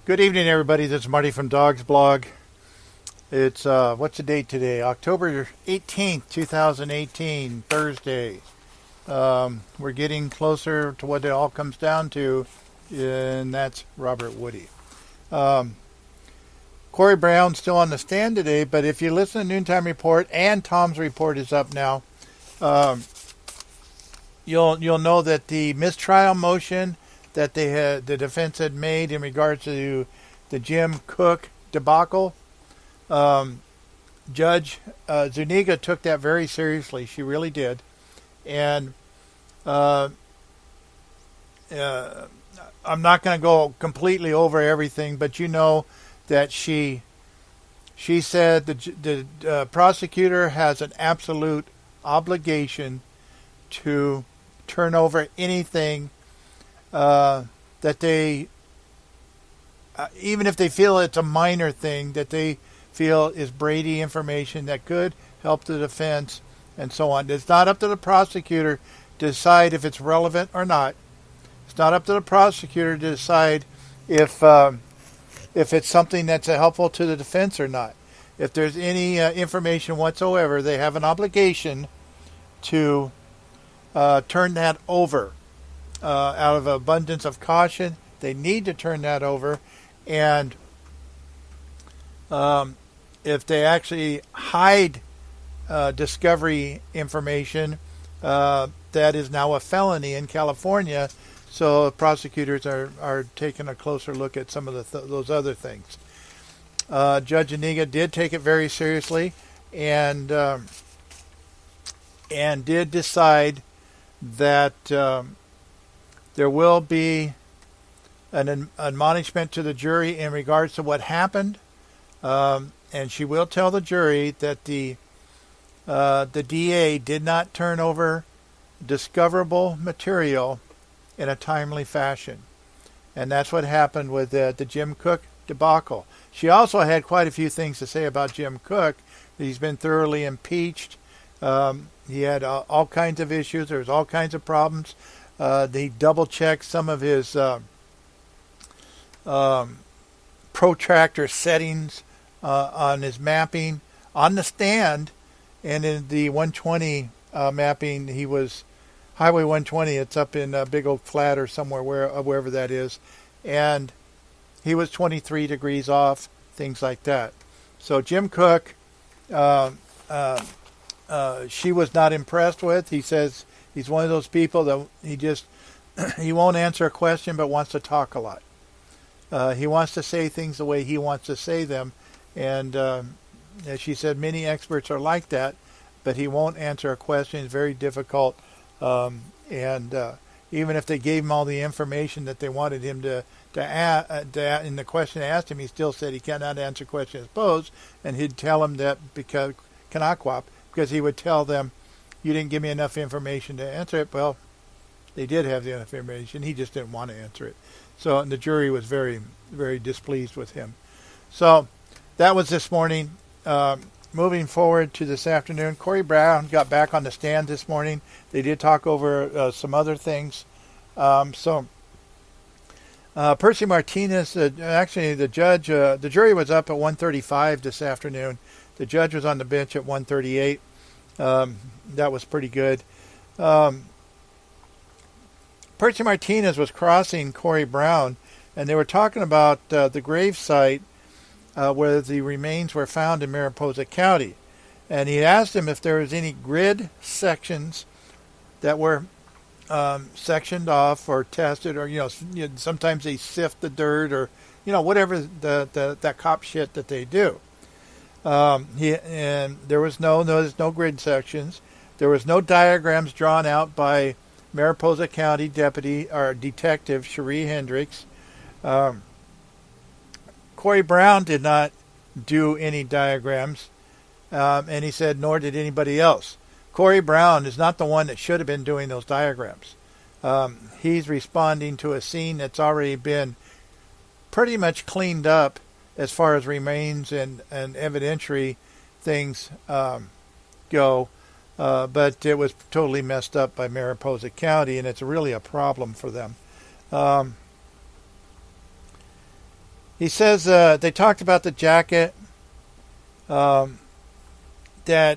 Good evening, everybody. This is Marty from Dawgs blog. It's, what's the date today? October 18th, 2018, Thursday. We're getting closer to what it all comes down to, and that's Robert Woody. Corey Brown's still on the stand today, but if you listen to Noontime Report, and Tom's report is up now, you'll know that the mistrial motion that the defense had made in regards to the Jim Cook debacle, Judge Zuniga took that very seriously. She really did, and I'm not going to go completely over everything, but you know that she said the prosecutor has an absolute obligation to turn over anything that they, even if they feel it's a minor thing, that they feel is Brady information that could help the defense and so on. It's not up to the prosecutor to decide if it's relevant or not. It's not up to the prosecutor to decide if it's something that's helpful to the defense or not. If there's any information whatsoever, they have an obligation to turn that over. Out of abundance of caution, they need to turn that over. And if they actually hide discovery information, that is now a felony in California. So prosecutors are taking a closer look at some of those other things. Judge Aniga did take it very seriously and did decide that there will be an admonishment to the jury in regards to what happened, and she will tell the jury that the DA did not turn over discoverable material in a timely fashion, and that's what happened with the Jim Cook debacle. She also had quite a few things to say about Jim Cook. He's been thoroughly impeached. He had all kinds of issues. There was all kinds of problems. They double-checked some of his protractor settings on his mapping on the stand, and in the 120 mapping, he was Highway 120. It's up in Big Oak Flat or somewhere wherever that is, and he was 23 degrees off, things like that. So Jim Cook, she was not impressed with. He says he's one of those people that he won't answer a question but wants to talk a lot. He wants to say things the way he wants to say them. And as she said, many experts are like that, but he won't answer a question. It's very difficult. And even if they gave him all the information that they wanted him to add, in the question asked him, he still said he cannot answer questions posed. And he'd tell them that because he would tell them, you didn't give me enough information to answer it. Well, they did have the enough information. He just didn't want to answer it. So and the jury was very, very displeased with him. So that was this morning. Moving forward to this afternoon, Corey Brown got back on the stand this morning. They did talk over some other things. Percy Martinez, actually the judge, the jury was up at 1:35 this afternoon. The judge was on the bench at 1:38. That was pretty good. Percy Martinez was crossing Corey Brown, and they were talking about the grave site where the remains were found in Mariposa County. And he asked him if there was any grid sections that were sectioned off or tested, or sometimes they sift the dirt, or whatever that cop shit that they do. And there was no grid sections. There was no diagrams drawn out by Mariposa County Deputy or Detective Cherie Hendricks. Corey Brown did not do any diagrams, and he said nor did anybody else. Corey Brown is not the one that should have been doing those diagrams. He's responding to a scene that's already been pretty much cleaned up as far as remains and evidentiary things go. But it was totally messed up by Mariposa County, and it's really a problem for them. He says they talked about the jacket. That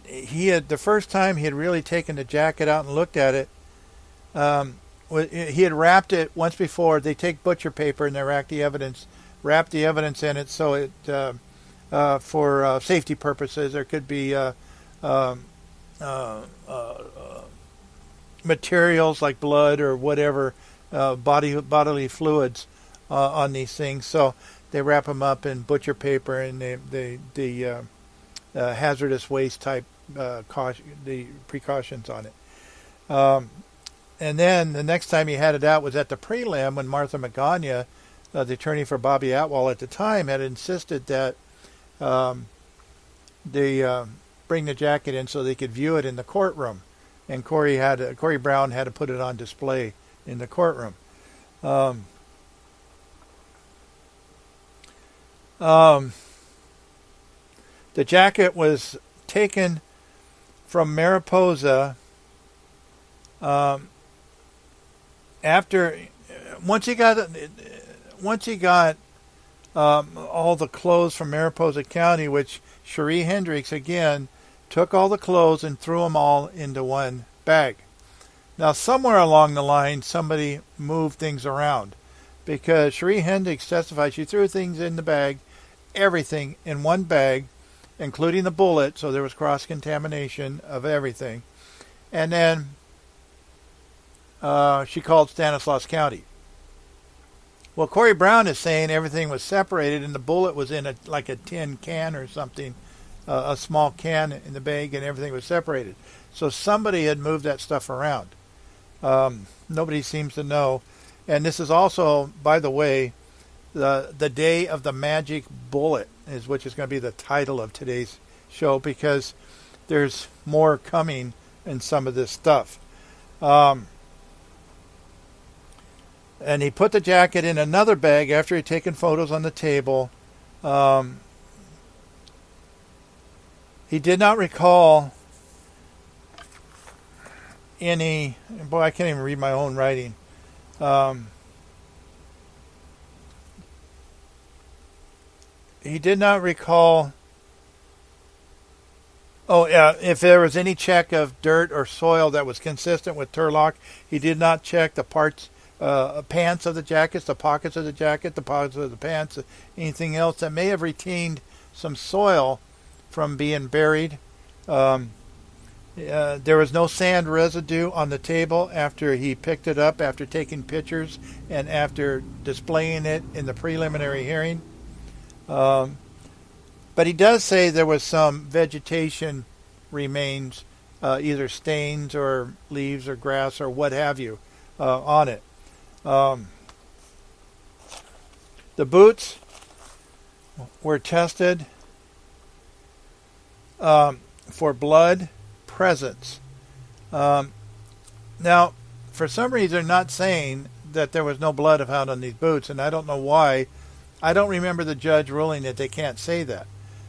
he had, the first time he had really taken the jacket out and looked at it, he had wrapped it once before. They take butcher paper and they wrap the evidence in it so it for safety purposes. There could be materials like blood or whatever, bodily fluids on these things. So they wrap them up in butcher paper and the hazardous waste type the precautions on it. And then the next time he had it out was at the prelim when Martha Magana, the attorney for Bobby Atwell at the time, had insisted that they bring the jacket in so they could view it in the courtroom. And Corey Brown had to put it on display in the courtroom. The jacket was taken from Mariposa once he got all the clothes from Mariposa County, which Cherie Hendricks again took all the clothes and threw them all into one bag. Now somewhere along the line somebody moved things around, because Cherie Hendricks testified she threw things in the bag, everything in one bag, including the bullet, so there was cross-contamination of everything. And then she called Stanislaus County. Well, Corey Brown is saying everything was separated and the bullet was in like a tin can or something, a small can in the bag, and everything was separated. So somebody had moved that stuff around. Nobody seems to know. And this is also, by the way, the day of the magic bullet, which is going to be the title of today's show, because there's more coming in some of this stuff. And he put the jacket in another bag after he'd taken photos on the table. He did not recall any... Boy, I can't even read my own writing. He did not recall... Oh, yeah, if there was any check of dirt or soil that was consistent with Turlock. He did not check the pants of the jackets, the pockets of the jacket, the pockets of the pants, anything else that may have retained some soil from being buried. There was no sand residue on the table after he picked it up, after taking pictures, and after displaying it in the preliminary hearing. But he does say there was some vegetation remains, either stains or leaves or grass or what have you, on it. The boots were tested for blood presence. Now, for some reason, they're not saying that there was no blood found on these boots, and I don't know why. I don't remember the judge ruling that they can't say that.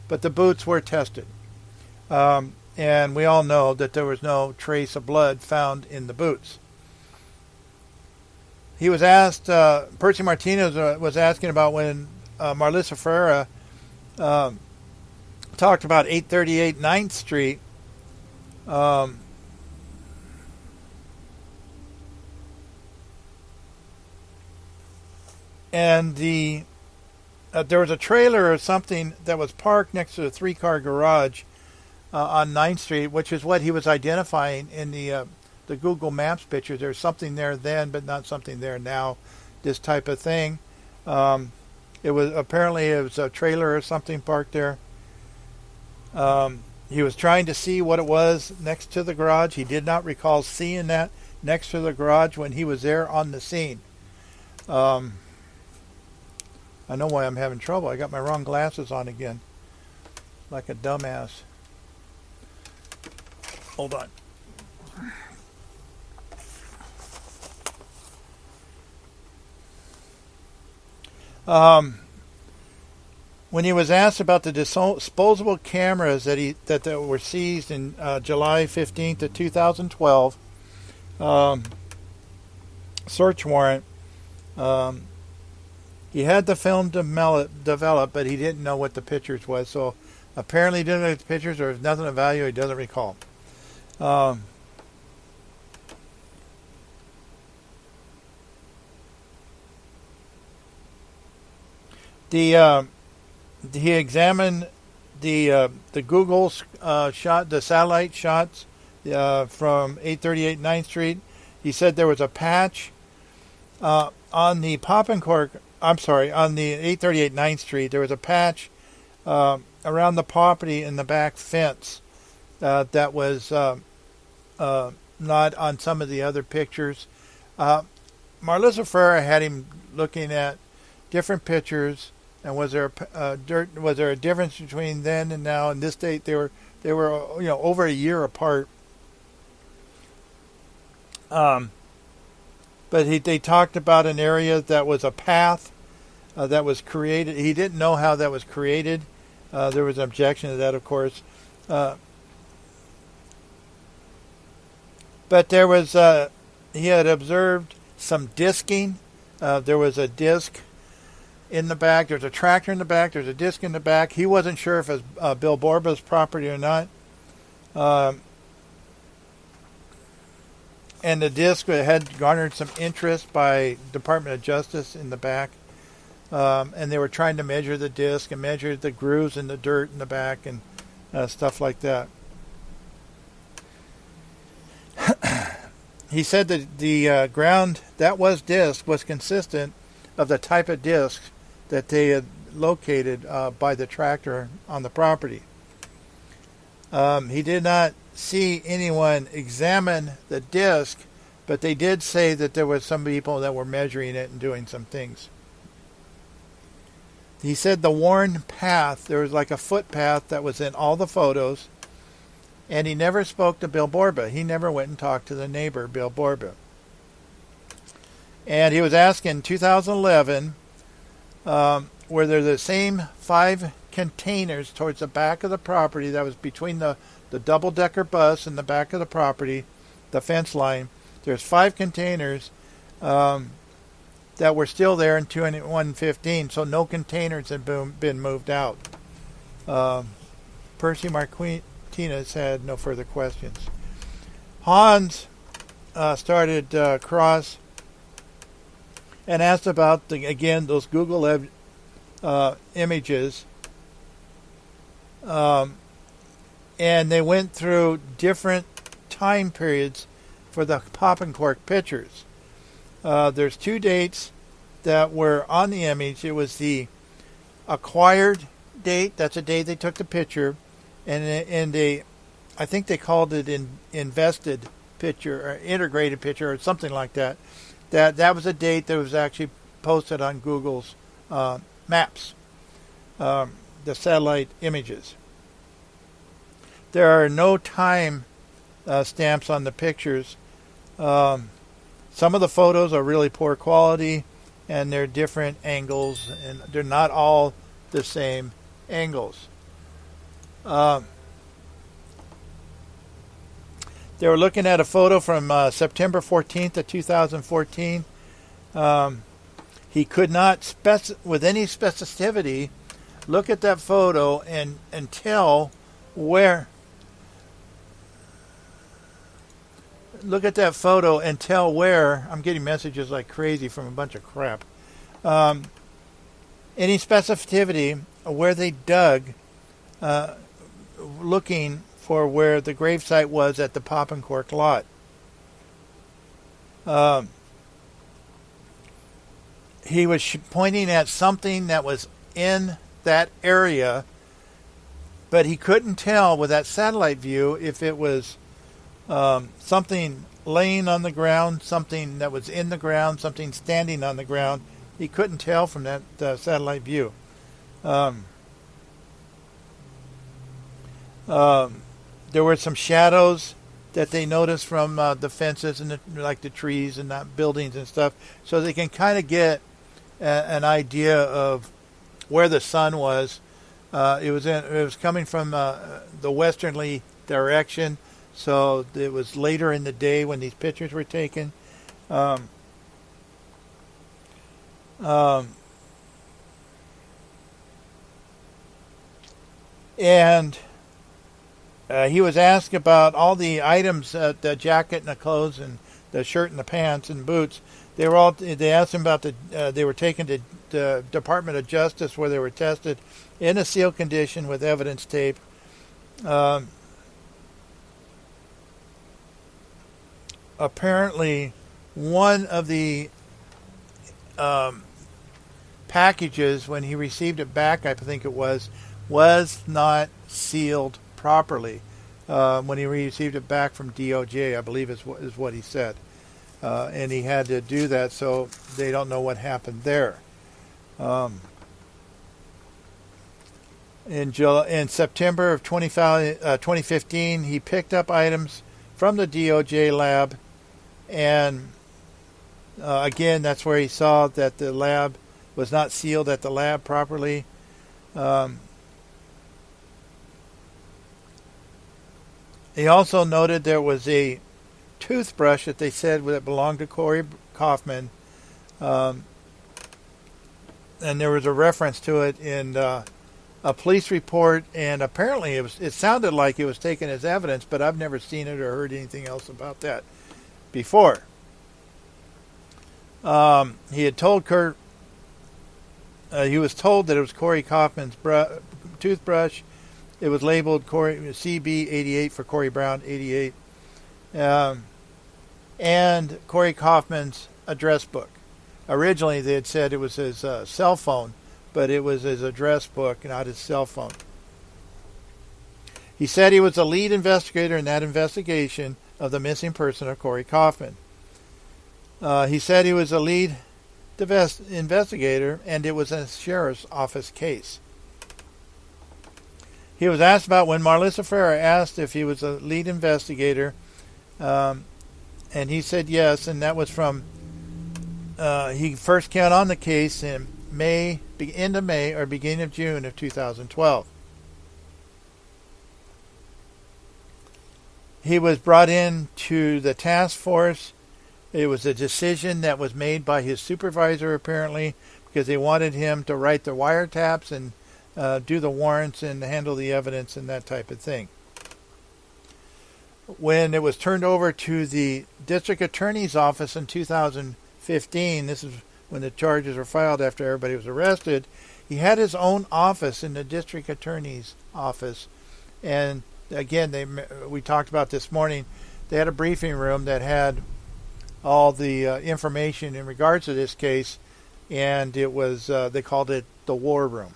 But the boots were tested. And we all know that there was no trace of blood found in the boots. He was asked, Percy Martinez was asking about when Marlissa Ferreira talked about 838 9th Street. And there was a trailer or something that was parked next to the 3-car garage on 9th Street, which is what he was identifying in the Google Maps picture. There's something there then, but not something there now. This type of thing. It was a trailer or something parked there. He was trying to see what it was next to the garage. He did not recall seeing that next to the garage when he was there on the scene. I know why I'm having trouble. I got my wrong glasses on again. Like a dumbass. Hold on. When he was asked about the disposable cameras that were seized in July 15th of 2012, search warrant, He had the film developed, but he didn't know what the pictures was. So apparently he didn't know the pictures, or there's nothing of value. He doesn't recall. Um, the he examined the Google shot, the satellite shots from 838 9th Street. He said there was a patch on the Poppencork. I'm sorry, on the 838 9th Street. There was a patch around the property in the back fence that was not on some of the other pictures. Marlissa Ferrer had him looking at different pictures. And was there a difference between then and now? And this date, they were over a year apart. But they talked about an area that was a path that was created. He didn't know how that was created. There was an objection to that, of course. But there was he had observed some disking. There was a disc in the back. There's a tractor in the back. There's a disc in the back. He wasn't sure if it was Bill Borba's property or not. And the disc had garnered some interest by Department of Justice in the back. And they were trying to measure the disc and measure the grooves in the dirt in the back and stuff like that. He said that the ground that was disc was consistent of the type of disc that they had located by the tractor on the property. He did not see anyone examine the disc, but they did say that there were some people that were measuring it and doing some things. He said the worn path, there was like a footpath that was in all the photos, and he never spoke to Bill Borba. He never went and talked to the neighbor, Bill Borba. And he was asked in 2011, were there the same 5 containers towards the back of the property that was between the double-decker bus and the back of the property, the fence line. There's 5 containers that were still there in 2115, so no containers had been moved out. Percy Martinez had no further questions. Hans started cross and asked about, those Google images. And they went through different time periods for the Poppencork pictures. There's 2 dates that were on the image. It was the acquired date. That's the day they took the picture. And I think they called it invested picture or integrated picture or something like that. That was a date that was actually posted on Google's maps, the satellite images. There are no time stamps on the pictures. Some of the photos are really poor quality, and they're different angles, and they're not all the same angles. They were looking at a photo from September 14th of 2014. He could not, with any specificity, look at that photo and tell where. Look at that photo and tell where. I'm getting messages like crazy from a bunch of crap. Any specificity where they dug, looking for where the gravesite was at the Poppencork lot. He was pointing at something that was in that area, but he couldn't tell with that satellite view if it was something laying on the ground, something that was in the ground, something standing on the ground. He couldn't tell from that satellite view. There were some shadows that they noticed from the fences and the trees and the buildings and stuff, so they can kind of get an idea of where the sun was. It was coming from the westerly direction, so it was later in the day when these pictures were taken. And he was asked about all the items, the jacket and the clothes and the shirt and the pants and boots. They asked him about they were taken to the Department of Justice where they were tested in a sealed condition with evidence tape. Apparently, one of the packages, when he received it back, I think it was not sealed properly. When he received it back from DOJ, I believe is what he said. And he had to do that, so they don't know what happened there. In September of 2015, he picked up items from the DOJ lab, and again, that's where he saw that the lab was not sealed at the lab properly. He also noted there was a toothbrush that they said that belonged to Corey Kaufman, and there was a reference to it in a police report, and apparently it sounded like it was taken as evidence, but I've never seen it or heard anything else about that before. He had told Kurt, he was told that it was Corey Kaufman's toothbrush. It was labeled CB88 for Corey Brown 88, and Corey Kaufman's address book. Originally, they had said it was his cell phone, but it was his address book, not his cell phone. He said he was the lead investigator in that investigation of the missing person of Corey Kaufman. He said he was the lead investigator, and it was a sheriff's office case. He was asked about when Marlissa Farah asked if he was a lead investigator, and he said yes, and that was from, he first came on the case in end of May or beginning of June of 2012. He was brought in to the task force. It was a decision that was made by his supervisor, apparently, because they wanted him to write the wiretaps and do the warrants and handle the evidence and that type of thing. When it was turned over to the district attorney's office in 2015, this is when the charges were filed after everybody was arrested, he had his own office in the district attorney's office. And again, we talked about this morning, they had a briefing room that had all the information in regards to this case, and it was they called it the war room.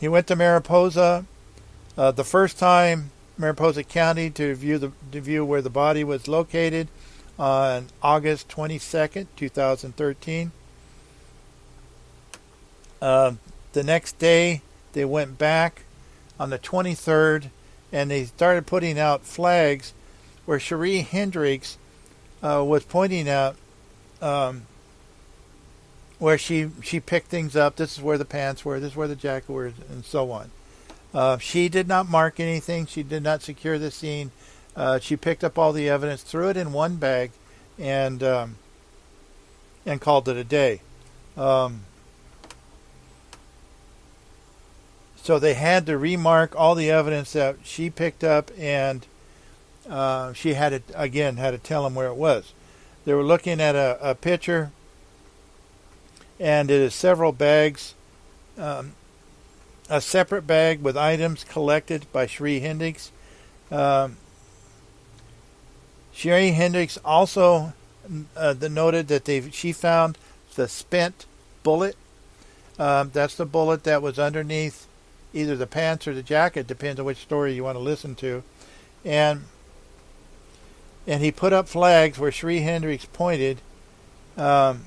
He went to Mariposa the first time, Mariposa County, to view where the body was located on August 22nd, 2013. The next day, they went back on the 23rd, and they started putting out flags where Cherie Hendricks was pointing out where she picked things up. This is where the pants were, this is where the jacket were, and so on. She did not mark anything. She did not secure the scene. She picked up all the evidence, threw it in one bag, and called it a day. So they had to remark all the evidence that she picked up, and she had to tell them where it was. They were looking at a picture, and it is several bags, a separate bag with items collected by Cherie Hendricks. Cherie Hendricks also noted that she found the spent bullet. That's the bullet that was underneath either the pants or the jacket, depends on which story you want to listen to. And he put up flags where Cherie Hendricks pointed, and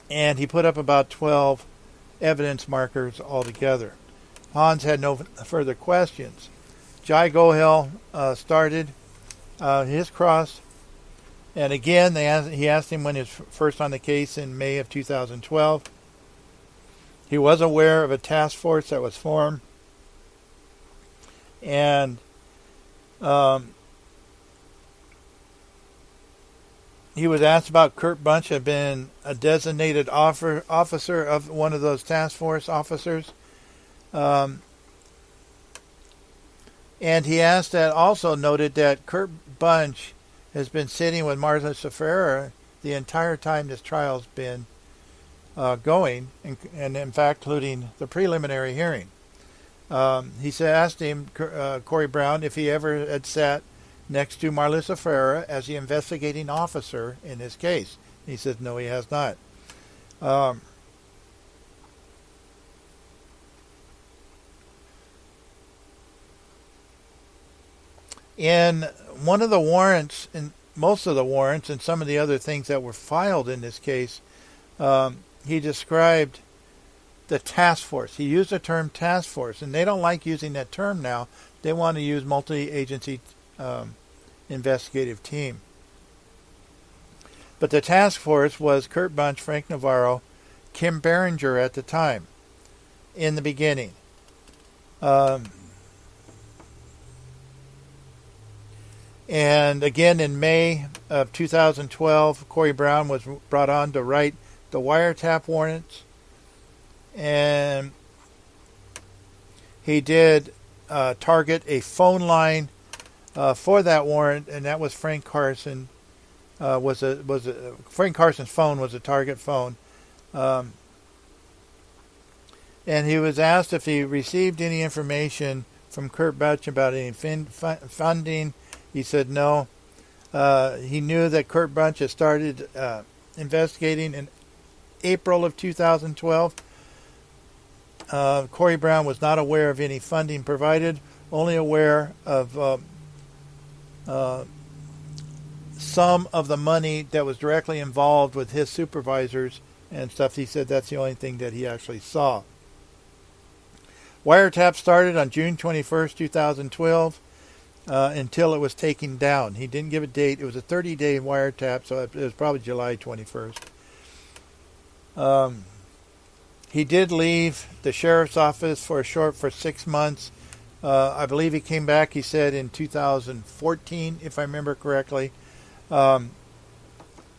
he put up about 12 evidence markers altogether. Hans had no further questions. Jai Gohel started his cross, and again he asked him when he was first on the case in May of 2012. He was aware of a task force that was formed, and he was asked about Kurt Bunch had been a designated officer of one of those task force officers, Um, and he asked that, also noted that Kurt Bunch has been sitting with Martha Ferreira the entire time this trial's been going, and in fact, including the preliminary hearing. Asked him, Corey Brown, if he ever had sat next to Marlissa Ferreira as the investigating officer in this case. He says, no, he has not. In one of the warrants, and most of the warrants, and some of the other things that were filed in this case, he described the task force. He used the term task force, and they don't like using that term now. They want to use multi-agency investigative team. But the task force was Kurt Bunch, Frank Navarro, Kim Berenger at the time, in the beginning. And again, in May of 2012, Corey Brown was brought on to write the wiretap warrants. And he did target a phone line for that warrant, and that was Frank Carson. Frank Carson's phone was a target phone. And he was asked if he received any information from Kurt Bunch about any funding. He said no. He knew that Kurt Bunch had started investigating in April of 2012. Corey Brown was not aware of any funding provided, only aware of some of the money that was directly involved with his supervisors and stuff. He said that's the only thing that he actually saw. Wiretap started on June 21st, 2012. Until it was taken down. He didn't give a date. It was a 30-day wiretap, so it was probably July 21st. He did leave the sheriff's office for 6 months. I believe he came back, he said, in 2014, if I remember correctly.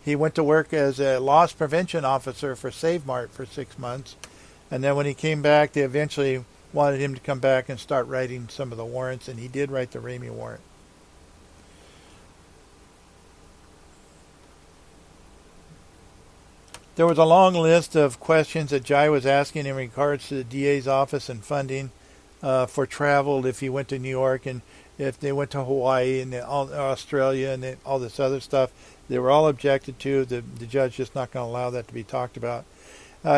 He went to work as a loss prevention officer for Save Mart for 6 months. And then when he came back, they eventually wanted him to come back and start writing some of the warrants, and he did write the Ramey warrant. There was a long list of questions that Jai was asking in regards to the DA's office and funding for travel, if he went to New York and if they went to Hawaii and Australia and all this other stuff. They were all objected to. The judge just not going to allow that to be talked about.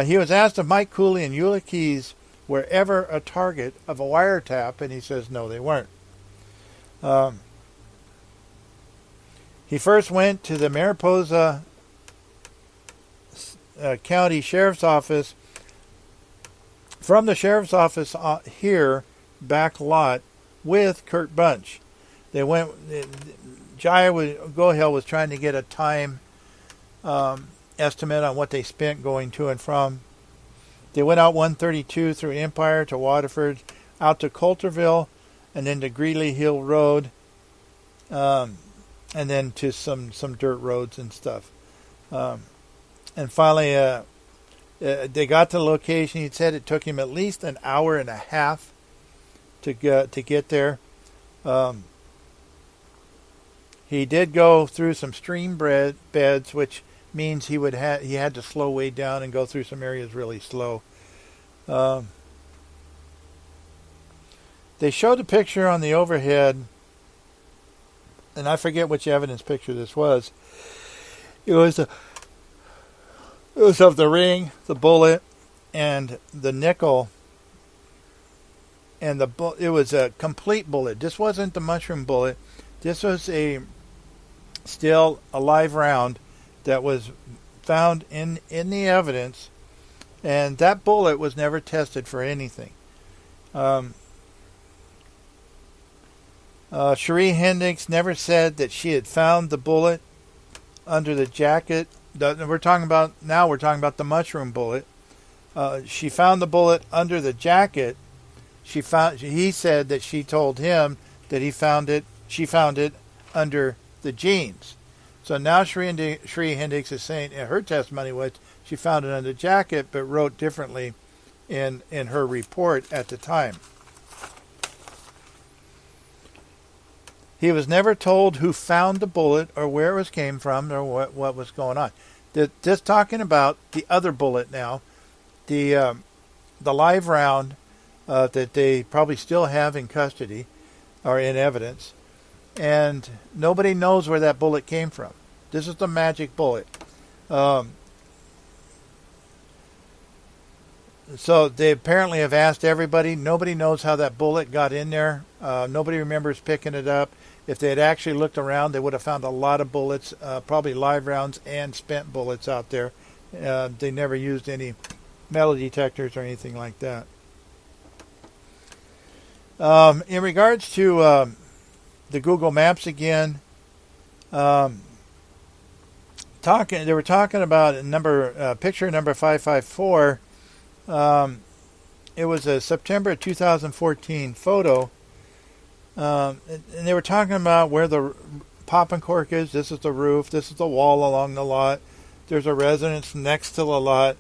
He was asked if Mike Cooley and Eula Keys were ever a target of a wiretap, and he says no, they weren't. He first went to the Mariposa County Sheriff's Office. From the Sheriff's Office here, back lot, with Kurt Bunch. They went. Gohale was trying to get a time estimate on what they spent going to and from. They went out 132 through Empire to Waterford, out to Coulterville, and then to Greeley Hill Road, and then to some dirt roads and stuff. And finally, they got to the location. He said it took him at least an hour and a half to get there. He did go through some stream beds, which means he had to slow way down and go through some areas really slow. They showed a picture on the overhead, and I forget which evidence picture this was. It was of the ring, the bullet, and the nickel, and it was a complete bullet. This wasn't the mushroom bullet. This was still a live round that was found in the evidence, and that bullet was never tested for anything. Cherie Hendricks never said that she had found the bullet under the jacket. We're talking about the mushroom bullet. She found the bullet under the jacket. He said that she told him that she found it under the jeans. So now Cherie Hendricks is saying her testimony was she found it under the jacket, but wrote differently in her report at the time. He was never told who found the bullet or where it came from or what was going on. Just talking about the other bullet now, the live round that they probably still have in custody or in evidence, and nobody knows where that bullet came from. This is the magic bullet. So they apparently have asked everybody. Nobody knows how that bullet got in there. Nobody remembers picking it up. If they had actually looked around, they would have found a lot of bullets, probably live rounds and spent bullets out there. They never used any metal detectors or anything like that. In regards to the Google Maps again, they were talking about picture number 554. It was a September 2014 photo, and they were talking about where the popping cork is. This is the roof. This is the wall along the lot. There's a residence next to the lot.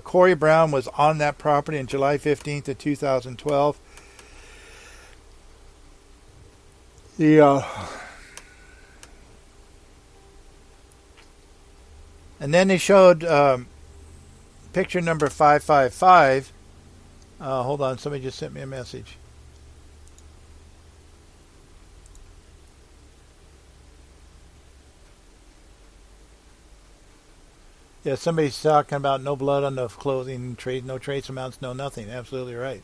Corey Brown was on that property on July 15th of 2012. And then they showed picture number 555. Hold on, somebody just sent me a message. Yeah, somebody's talking about no blood on the clothing, no trace amounts, no nothing. Absolutely right.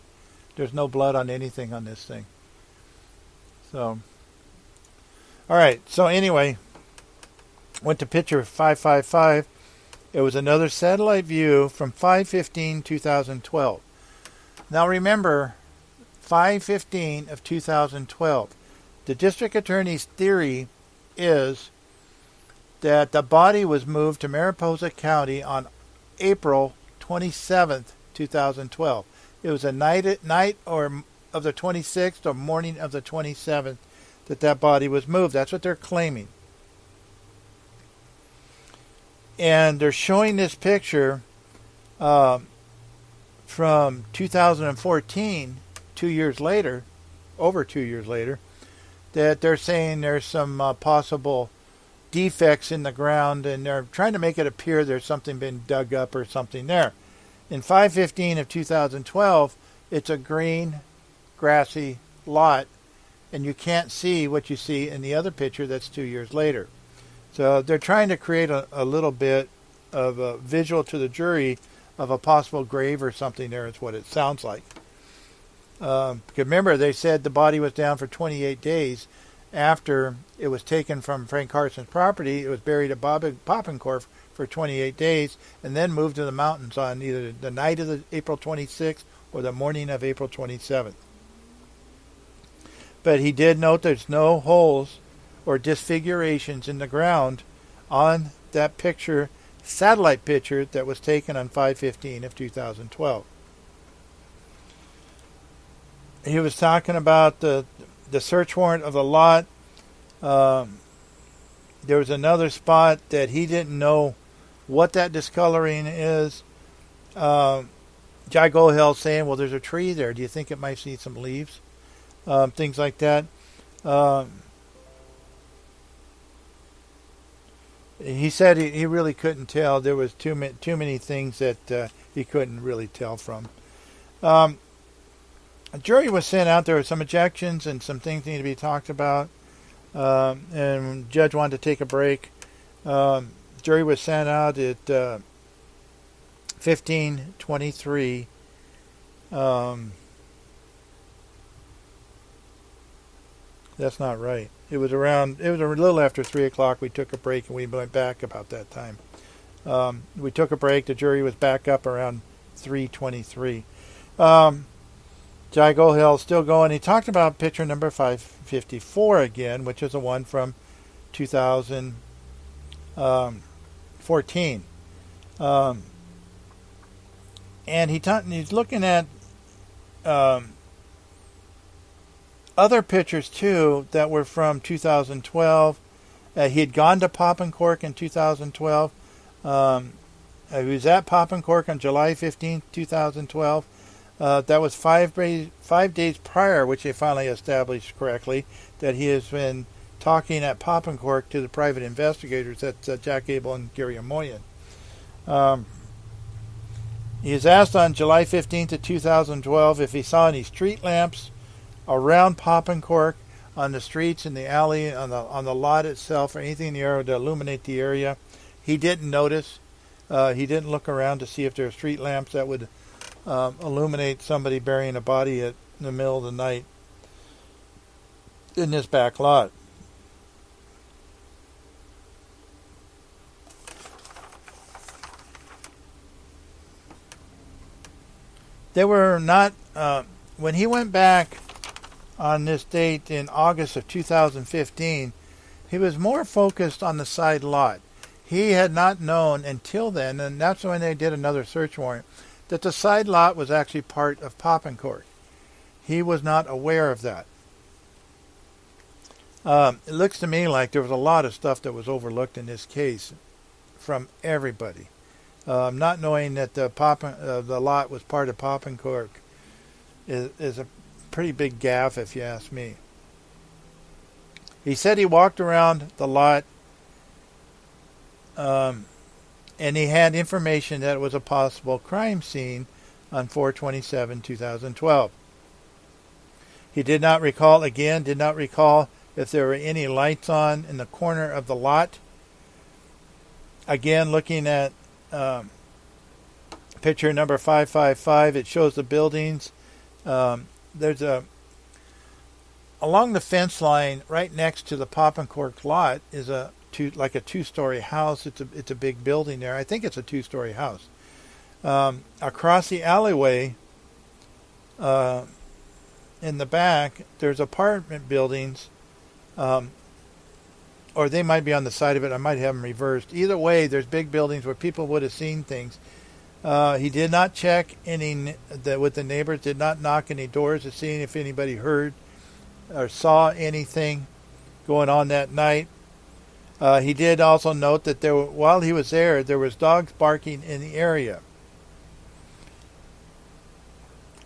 There's no blood on anything on this thing. So, all right. So anyway, went to picture 555. It was another satellite view from 5/15/2012. Now remember, 5/15 of 2012. The district attorney's theory is that the body was moved to Mariposa County on April 27th, 2012. It was a night or of the 26th or morning of the 27th that body was moved. That's what they're claiming. And they're showing this picture from 2014, 2 years later, over 2 years later, that they're saying there's some possible defects in the ground, and they're trying to make it appear there's something been dug up or something there. In 5/15 of 2012, it's a green, grassy lot, and you can't see what you see in the other picture that's 2 years later. So they're trying to create a little bit of a visual to the jury of a possible grave or something there is what it sounds like. Remember, they said the body was down for 28 days after it was taken from Frank Carson's property. It was buried at Poppenkorf for 28 days and then moved to the mountains on either the night of the April 26th or the morning of April 27th. But he did note there's no holes or disfigurations in the ground on that picture, satellite picture that was taken on 5/15 of 2012. He was talking about the search warrant of the lot. There was another spot that he didn't know what that discoloring is. Jai Gohel saying, well, there's a tree there. Do you think it might see some leaves? Things like that. He said he really couldn't tell. There was too many things that he couldn't really tell from. A jury was sent out. There were some objections and some things need to be talked about. And the judge wanted to take a break. Jury was sent out at 15:23. That's not right. It was a little after 3 o'clock. We took a break and we went back about that time. We took a break. The jury was back up around 3:23. Jai Gohel still going. He talked about picture number 554 again, which is the one from 2014. And he's looking at other pictures too that were from 2012. He had gone to Poppenkork in 2012. He was at Poppenkork on July 15th, 2012. That was 5 days prior, which they finally established correctly, that he has been talking at Poppenkork to the private investigators. That's Jack Abel and Gary Amoyan. He was asked on July 15th of 2012 if he saw any street lamps around Poppenkork, on the streets, in the alley, on the lot itself, or anything in the area to illuminate the area. He didn't notice. He didn't look around to see if there were street lamps that would illuminate somebody burying a body in the middle of the night in this back lot. They were not, when he went back on this date in August of 2015, he was more focused on the side lot. He had not known until then, and that's when they did another search warrant, that the side lot was actually part of Poppenkork. He was not aware of that. It looks to me like there was a lot of stuff that was overlooked in this case from everybody. Not knowing that the lot was part of Poppenkork is a pretty big gaffe, if you ask me. He said he walked around the lot and he had information that it was a possible crime scene on 4/27/2012. He did not recall if there were any lights on in the corner of the lot. Again, looking at picture number 555, it shows the buildings. There's along the fence line right next to the Poppenkork lot is a two-story house. It's a big building there. I think it's a two-story house. Across the alleyway, in the back, there's apartment buildings, or they might be on the side of it. I might have them reversed. Either way, there's big buildings where people would have seen things. He did not check with the neighbors, did not knock any doors to see if anybody heard or saw anything going on that night. He did also note that while he was there was dogs barking in the area.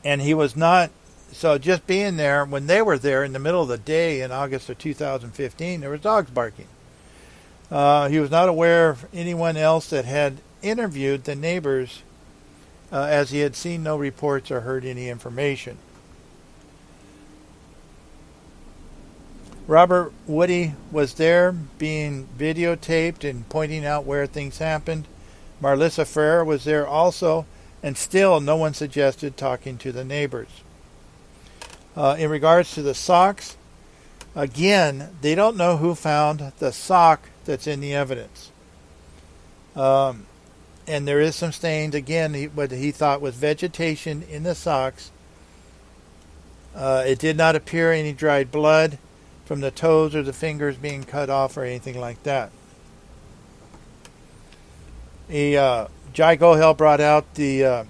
And he was not, so just being there, when they were there in the middle of the day in August of 2015, there was dogs barking. He was not aware of anyone else that had interviewed the neighbors, as he had seen no reports or heard any information. Robert Woody was there being videotaped and pointing out where things happened. Marlissa Ferrer was there also, and still no one suggested talking to the neighbors. In regards to the socks, again, they don't know who found the sock that's in the evidence. And there is some stains, again, what he thought was vegetation in the socks. It did not appear any dried blood from the toes or the fingers being cut off or anything like that. Jai Gohel brought out the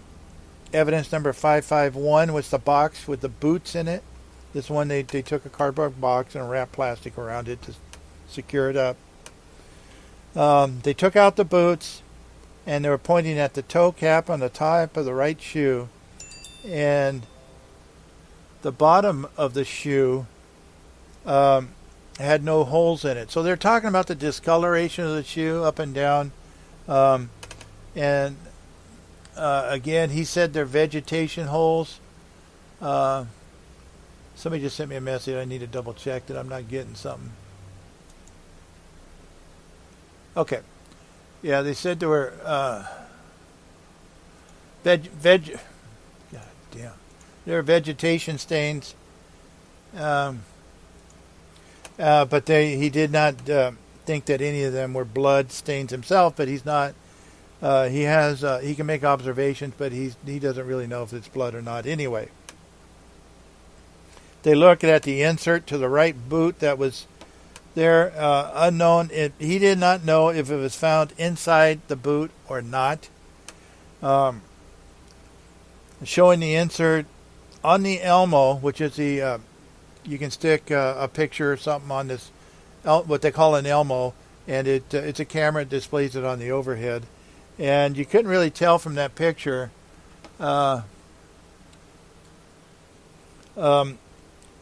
evidence number 551, was the box with the boots in it. This one, they took a cardboard box and wrapped plastic around it to secure it up. They took out the boots, and they were pointing at the toe cap on the top of the right shoe, and the bottom of the shoe had no holes in it. So they're talking about the discoloration of the shoe up and down. Again, he said they're vegetation holes. Somebody just sent me a message. I need to double check that I'm not getting something. Okay. Yeah, they said there were God damn. There were vegetation stains. But he did not think that any of them were blood stains himself, but he's not. He can make observations, but he doesn't really know if it's blood or not anyway. They looked at the insert to the right boot that was there, unknown. He did not know if it was found inside the boot or not. Showing the insert on the Elmo, which is the, you can stick a picture or something on this, what they call an Elmo, and it's a camera that displays it on the overhead. And you couldn't really tell from that picture the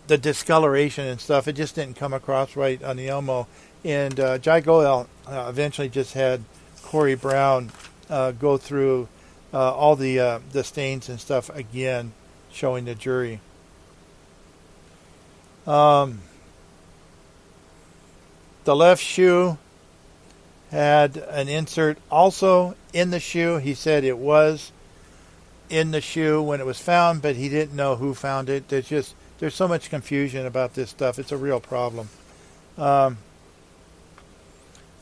discoloration and stuff. It just didn't come across right on the Elmo. And Jai Goel eventually just had Corey Brown go through all the stains and stuff again, showing the jury. The left shoe had an insert also in the shoe. He said it was in the shoe when it was found, but he didn't know who found it. There's so much confusion about this stuff. It's a real problem.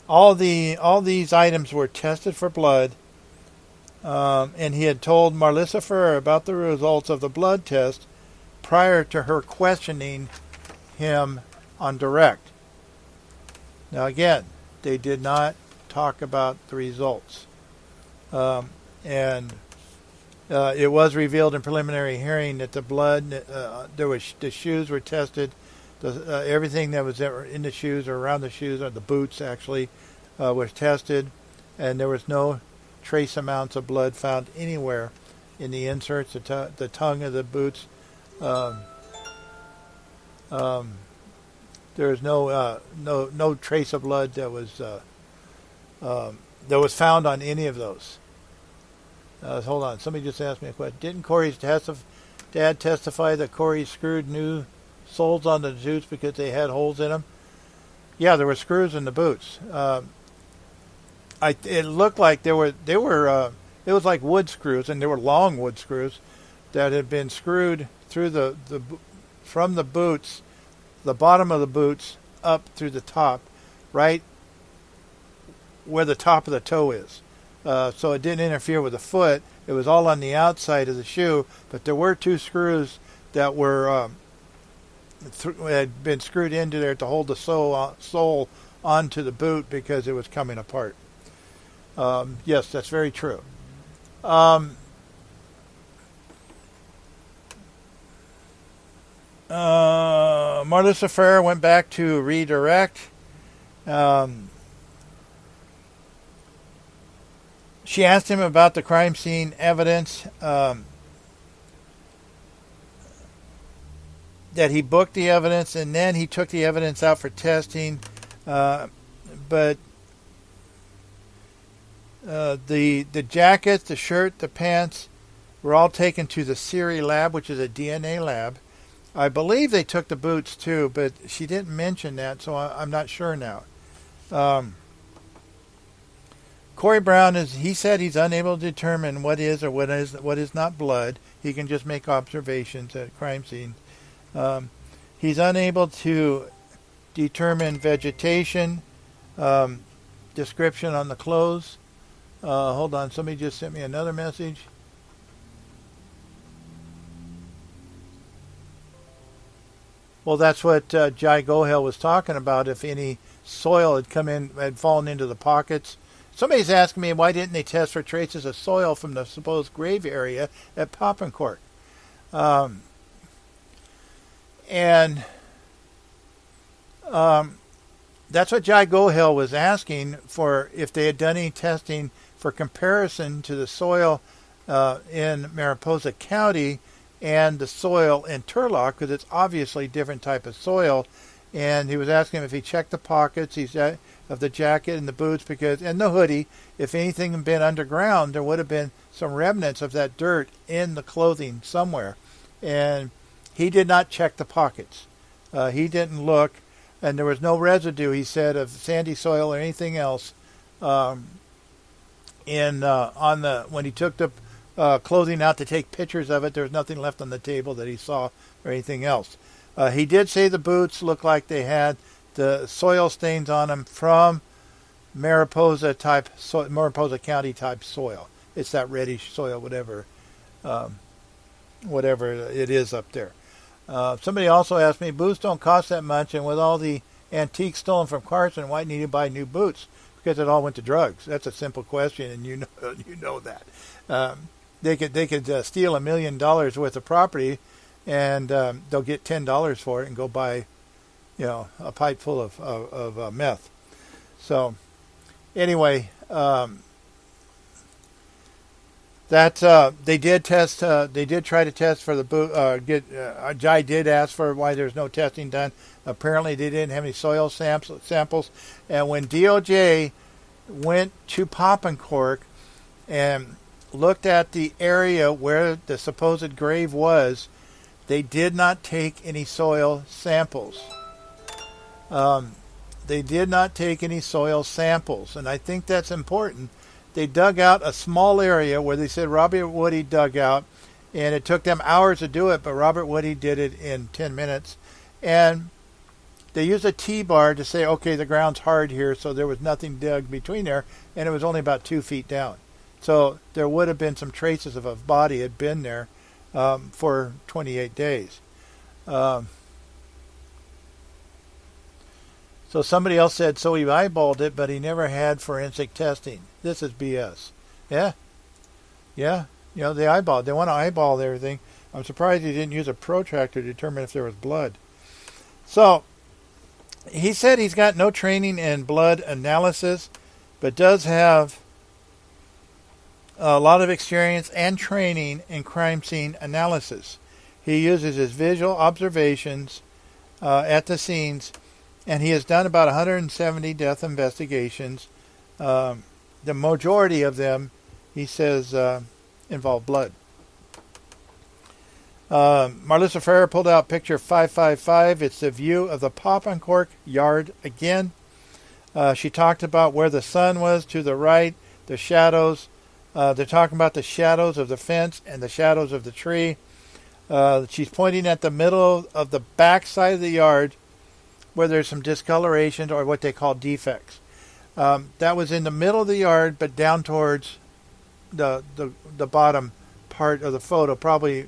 All these items were tested for blood, and he had told Marlissa Ferrer about the results of the blood test prior to her questioning him on direct. Now again, they did not talk about the results. And it was revealed in preliminary hearing that the blood, the shoes were tested. Everything that was in the shoes or around the shoes, or the boots actually, was tested. And there was no trace amounts of blood found anywhere in the inserts, the tongue of the boots. There was no trace of blood that was found on any of those. Hold on, somebody just asked me a question. Didn't Corey's dad testify that Corey screwed new soles on the boots because they had holes in them? Yeah, there were screws in the boots. It looked like they were. It was like wood screws, and they were long wood screws that had been screwed through from the boots, the bottom of the boots up through the top, right where the top of the toe is. So it didn't interfere with the foot. It was all on the outside of the shoe, but there were two screws that were had been screwed into there to hold the sole onto the boot because it was coming apart. Yes, that's very true. Marlissa Ferrer went back to redirect. She asked him about the crime scene evidence, that he booked the evidence and then he took the evidence out for testing. But the jacket, the shirt, the pants were all taken to the Siri lab, which is a DNA lab. I believe they took the boots too, but she didn't mention that, so I'm not sure now. Corey Brown he said he's unable to determine what is or what is not blood. He can just make observations at a crime scene. He's unable to determine vegetation, description on the clothes. Hold on, somebody just sent me another message. Well, that's what Jai Gohel was talking about. If any soil had fallen into the pockets. Somebody's asking me, why didn't they test for traces of soil from the supposed grave area at Poppencourt? And that's what Jai Gohel was asking for, if they had done any testing for comparison to the soil in Mariposa County and the soil in Turlock, because it's obviously different type of soil. And he was asking him if he checked the pockets of the jacket and the boots, and the hoodie. If anything had been underground, there would have been some remnants of that dirt in the clothing somewhere. And he did not check the pockets. He didn't look, and there was no residue, he said, of sandy soil or anything else when he took the clothing out to take pictures of it. There was nothing left on the table that he saw or anything else. He did say the boots looked like they had the soil stains on them from Mariposa County type soil. It's that reddish soil, whatever it is up there. Somebody also asked me, boots don't cost that much, and with all the antiques stolen from Carson, why need you buy new boots? Because it all went to drugs. That's a simple question, and you know that. They could steal $1 million worth of property, and they'll get $10 for it and go buy, a pipe full of meth. So, anyway, That they did test. They did try to test for the Jai did ask for why there's no testing done. Apparently, they didn't have any soil samples. And when DOJ went to Poppincork and looked at the area where the supposed grave was, they did not take any soil samples. They did not take any soil samples, and I think that's important. They dug out a small area where they said Robert Woody dug out, and it took them hours to do it, but Robert Woody did it in 10 minutes. And they used a T-bar to say, okay, the ground's hard here, so there was nothing dug between there, and it was only about 2 feet down. So there would have been some traces of a body had been there for 28 days. So somebody else said, so he eyeballed it, but he never had forensic testing. This is BS. Yeah. You know, they want to eyeball everything. I'm surprised he didn't use a protractor to determine if there was blood. So he said he's got no training in blood analysis, but does have a lot of experience and training in crime scene analysis. He uses his visual observations at the scenes, and he has done about 170 death investigations. The majority of them, he says, involve blood. Marlissa Ferrer pulled out picture 555. It's the view of the Poppincork yard again. She talked about where the sun was to the right, the shadows. They're talking about the shadows of the fence and the shadows of the tree. She's pointing at the middle of the back side of the yard where there's some discoloration or what they call defects. That was in the middle of the yard, but down towards the bottom part of the photo, probably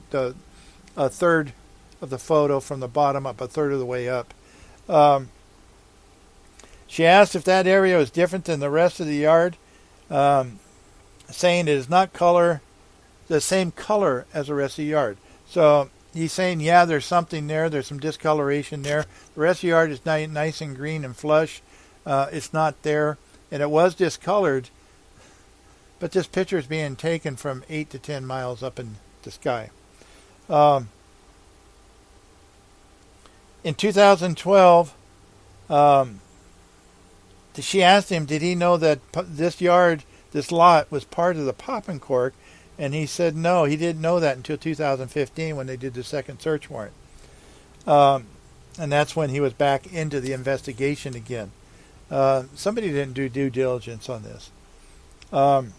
a third of the photo from the bottom up, a third of the way up. She asked if that area was different than the rest of the yard, saying it is not the same color as the rest of the yard. So he's saying, yeah, there's something there. There's some discoloration there. The rest of the yard is nice and green and flush. It's not there. And it was discolored. But this picture is being taken from 8 to 10 miles up in the sky. In 2012, she asked him, did he know that this lot was part of the Poppincork? And he said no, he didn't know that until 2015 when they did the second search warrant. And that's when he was back into the investigation again. Somebody didn't do due diligence on this. On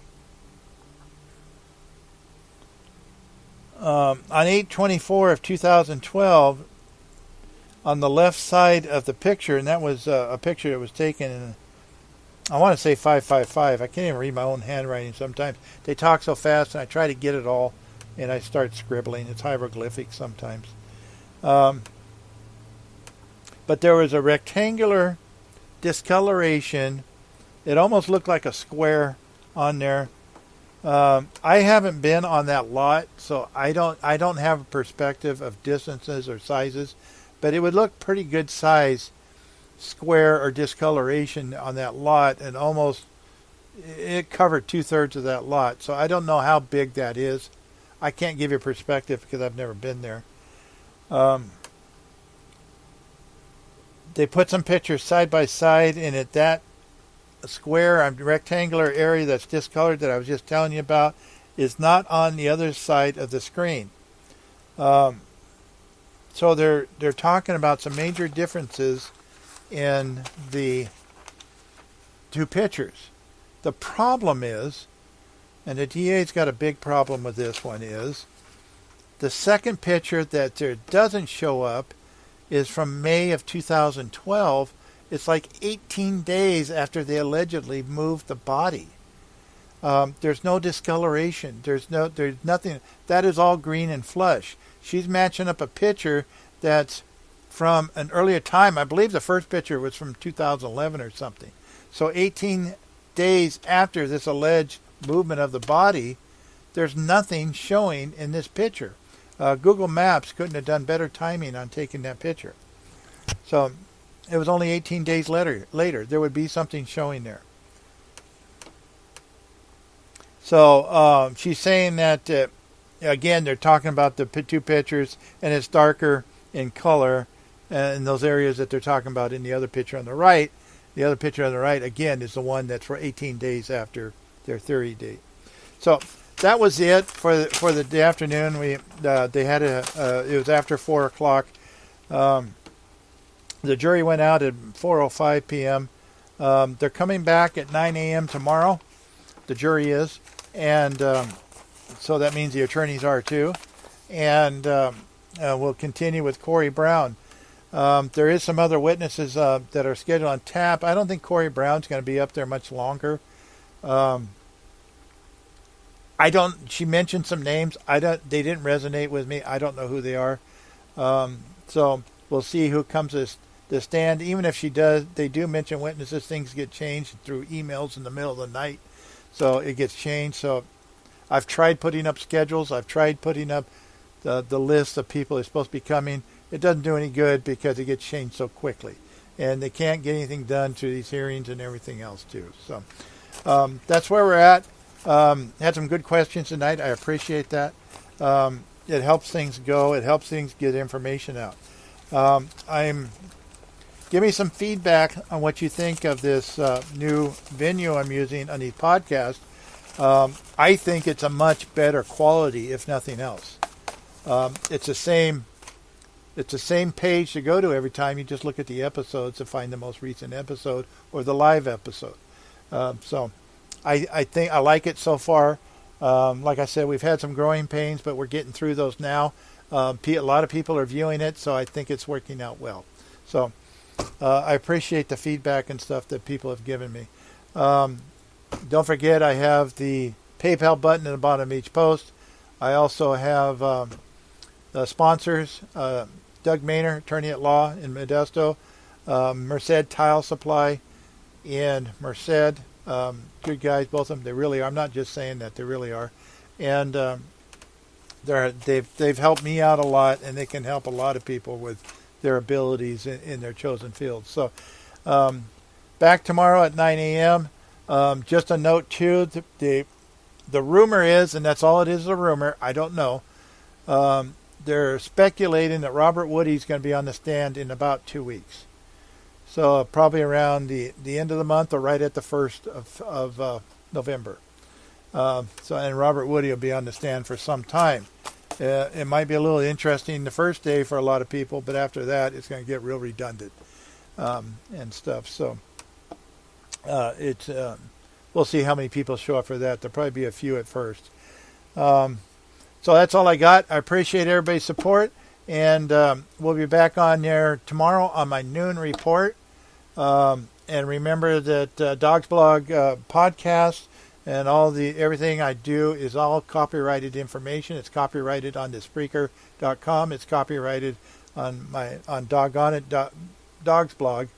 8/24 of 2012, on the left side of the picture, and that was a picture that was taken in, I want to say 555. I can't even read my own handwriting sometimes. They talk so fast, and I try to get it all, and I start scribbling. It's hieroglyphic sometimes. But there was a rectangular discoloration. It almost looked like a square on there. I haven't been on that lot, so I don't have a perspective of distances or sizes, but it would look pretty good size square or discoloration on that lot, and almost it covered 2/3 of that lot. So I don't know how big that is. I can't give you a perspective because I've never been there. They put some pictures side by side, and at that square and rectangular area that's discolored that I was just telling you about is not on the other side of the screen. So they're talking about some major differences in the two pictures. The problem is, and the DA's got a big problem with this one, is the second picture that there doesn't show up is from May of 2012. It's like 18 days after they allegedly moved the body. There's no discoloration. There's nothing. That is all green and flush. She's matching up a picture that's from an earlier time. I believe the first picture was from 2011 or something. So 18 days after this alleged movement of the body, there's nothing showing in this picture. Google Maps couldn't have done better timing on taking that picture. So it was only 18 days later there would be something showing there. So she's saying that, again, they're talking about the two pictures, and it's darker in color in those areas that they're talking about in the other picture on the right. The other picture on the right, again, is the one that's for 18 days after their 30 date. So that was it for the afternoon. They had it was after 4 o'clock. The jury went out at 4:05 p.m. They're coming back at 9 a.m. tomorrow. The jury is, and so that means the attorneys are too. And we'll continue with Corey Brown. There is some other witnesses that are scheduled on tap. I don't think Corey Brown's going to be up there much longer. She mentioned some names. They didn't resonate with me. I don't know who they are. So we'll see who comes to the stand. Even if she does, they do mention witnesses. Things get changed through emails in the middle of the night. So it gets changed. So I've tried putting up schedules. I've tried putting up the list of people who are supposed to be coming. It doesn't do any good because it gets changed so quickly. And they can't get anything done through these hearings and everything else too. So that's where we're at. Had some good questions tonight. I appreciate that. It helps things go. It helps things get information out. Give me some feedback on what you think of this new venue I'm using on these podcasts. I think it's a much better quality, if nothing else. It's the same page to go to every time. You just look at the episodes to find the most recent episode or the live episode. So I think I like it so far. Like I said, we've had some growing pains, but we're getting through those now. A lot of people are viewing it, so I think it's working out well. So I appreciate the feedback and stuff that people have given me. Don't forget, I have the PayPal button at the bottom of each post. I also have the sponsors, Doug Maynor, attorney at law in Modesto, Merced Tile Supply in Merced. Good guys, both of them. They really are. I'm not just saying that. They really are. And they've helped me out a lot, and they can help a lot of people with their abilities in their chosen fields. So back tomorrow at 9 a.m. Just a note, too, the rumor is, and that's all it is, a rumor, I don't know, they're speculating that Robert Woody's going to be on the stand in about 2 weeks. So probably around the end of the month or right at the 1st of November. And Robert Woody will be on the stand for some time. It might be a little interesting the first day for a lot of people, but after that it's going to get real redundant and stuff. So we'll see how many people show up for that. There'll probably be a few at first. So that's all I got. I appreciate everybody's support, and we'll be back on there tomorrow on my noon report. And remember that Dawgs Blog podcast and everything I do is all copyrighted information. It's copyrighted on the Spreaker.com. It's copyrighted on Doggone It Dawgs Blog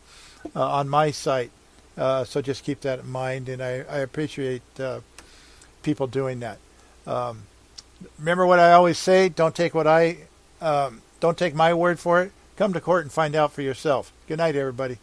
on my site. So just keep that in mind, and I appreciate people doing that. Remember what I always say: don't take my word for it. Come to court and find out for yourself. Good night, everybody.